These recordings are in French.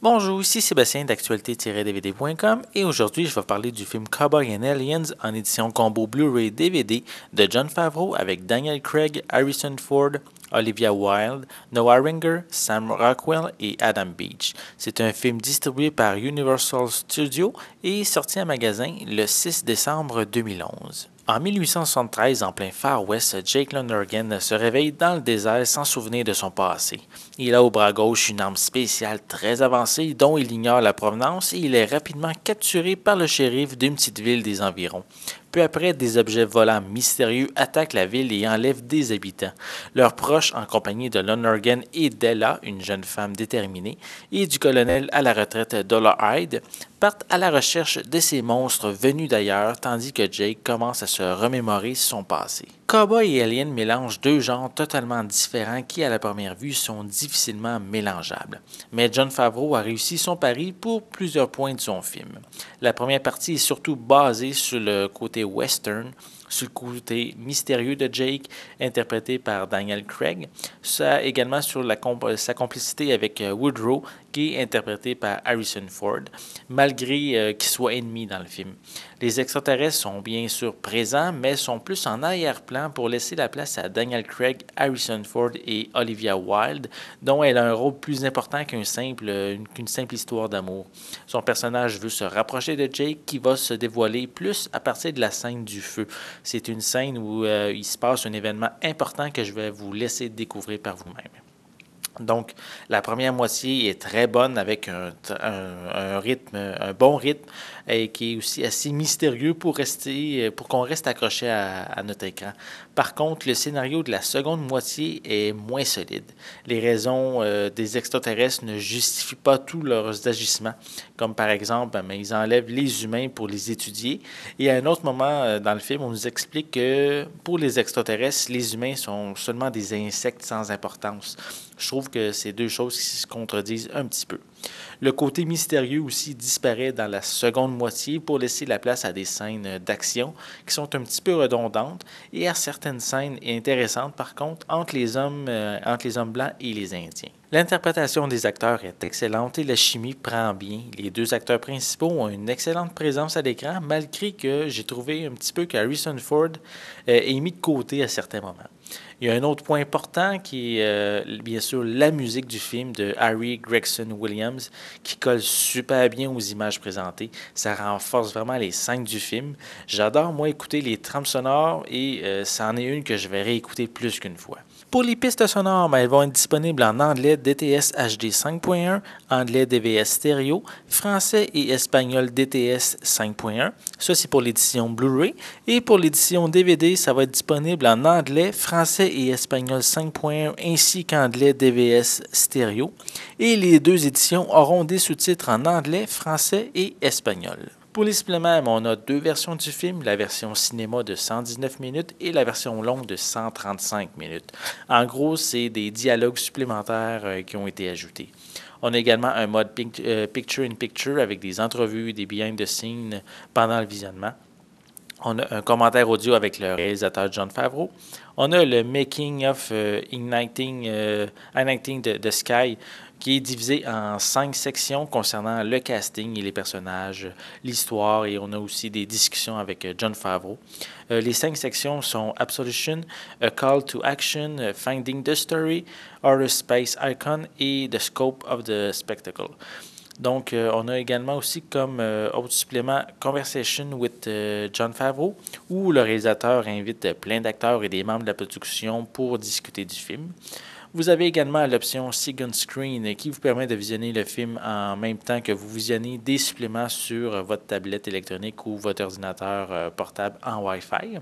Bonjour, ici Sébastien d'actualité-dvd.com et aujourd'hui je vais parler du film Cowboy and Aliens en édition combo Blu-ray DVD de Jon Favreau avec Daniel Craig, Harrison Ford, Olivia Wilde, Noah Ringer, Sam Rockwell et Adam Beach. C'est un film distribué par Universal Studios et sorti en magasin le 6 décembre 2011. En 1873, en plein Far West, Jake Lonergan se réveille dans le désert sans souvenir de son passé. Il a au bras gauche une arme spéciale très avancée dont il ignore la provenance et il est rapidement capturé par le shérif d'une petite ville des environs. Peu après, des objets volants mystérieux attaquent la ville et enlèvent des habitants. Leurs proches, en compagnie de Lonergan et d'Ella, une jeune femme déterminée, et du colonel à la retraite Dola Hyde, partent à la recherche de ces monstres venus d'ailleurs, tandis que Jake commence à se remémorer son passé. Cowboy et Alien mélangent deux genres totalement différents qui, à la première vue, sont difficilement mélangeables. Mais Jon Favreau a réussi son pari pour plusieurs points de son film. La première partie est surtout basée sur le côté western, sur le côté mystérieux de Jake, interprété par Daniel Craig, ça également sur sa complicité avec Woodrow, qui est interprété par Harrison Ford, malgré qu'ils soient ennemis dans le film. Les extraterrestres sont bien sûr présents, mais sont plus en arrière-plan pour laisser la place à Daniel Craig, Harrison Ford et Olivia Wilde, dont elle a un rôle plus important qu'une simple histoire d'amour. Son personnage veut se rapprocher de Jake, qui va se dévoiler plus à partir de la scène du feu. C'est une scène où il se passe un événement important que je vais vous laisser découvrir par vous-même. Donc, la première moitié est très bonne avec un bon rythme et qui est aussi assez mystérieux pour qu'on reste accroché à notre écran. Par contre, le scénario de la seconde moitié est moins solide. Les raisons des extraterrestres ne justifient pas tous leurs agissements, comme par exemple, ils enlèvent les humains pour les étudier. Et à un autre moment dans le film, on nous explique que pour les extraterrestres, les humains sont seulement des insectes sans importance. Je trouve que c'est deux choses qui se contredisent un petit peu. Le côté mystérieux aussi disparaît dans la seconde moitié pour laisser la place à des scènes d'action qui sont un petit peu redondantes et à certaines scènes intéressantes par contre entre les hommes blancs et les Indiens. L'interprétation des acteurs est excellente et la chimie prend bien. Les deux acteurs principaux ont une excellente présence à l'écran malgré que j'ai trouvé un petit peu qu'Harrison Ford est mis de côté à certains moments. Il y a un autre point important qui est bien sûr la musique du film de Harry Gregson Williams qui colle super bien aux images présentées. Ça renforce vraiment les scènes du film. J'adore moi écouter les trames sonores et c'en est une que je vais réécouter plus qu'une fois. Pour les pistes sonores, elles vont être disponibles en anglais DTS HD 5.1, anglais DVS stéréo, français et espagnol DTS 5.1. Ça, c'est pour l'édition Blu-ray. Et pour l'édition DVD, ça va être disponible en anglais, français et espagnol 5.1 ainsi qu'anglais DVS stéréo. Et les deux éditions auront des sous-titres en anglais, français et espagnol. Pour les suppléments, on a deux versions du film, la version cinéma de 119 minutes et la version longue de 135 minutes. En gros, c'est des dialogues supplémentaires qui ont été ajoutés. On a également un mode picture-in-picture avec des entrevues, des behind the scenes pendant le visionnement. On a un commentaire audio avec le réalisateur Jon Favreau. On a le Making of Igniting the Sky qui est divisé en 5 sections concernant le casting et les personnages, l'histoire et on a aussi des discussions avec Jon Favreau. Les 5 sections sont Absolution, A Call to Action, Finding the Story, Outer Space Icon et The Scope of the Spectacle. Donc, on a également aussi comme autre supplément Conversation with Jon Favreau, où le réalisateur invite plein d'acteurs et des membres de la production pour discuter du film. Vous avez également l'option Second Screen qui vous permet de visionner le film en même temps que vous visionnez des suppléments sur votre tablette électronique ou votre ordinateur portable en Wi-Fi.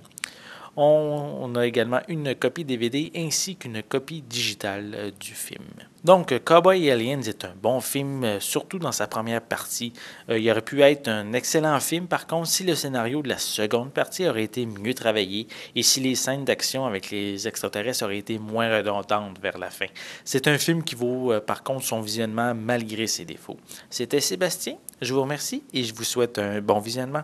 On a également une copie DVD ainsi qu'une copie digitale du film. Donc, Cowboy et Aliens est un bon film, surtout dans sa première partie. Il aurait pu être un excellent film, par contre, si le scénario de la seconde partie aurait été mieux travaillé et si les scènes d'action avec les extraterrestres auraient été moins redondantes vers la fin. C'est un film qui vaut, par contre, son visionnement malgré ses défauts. C'était Sébastien, je vous remercie et je vous souhaite un bon visionnement.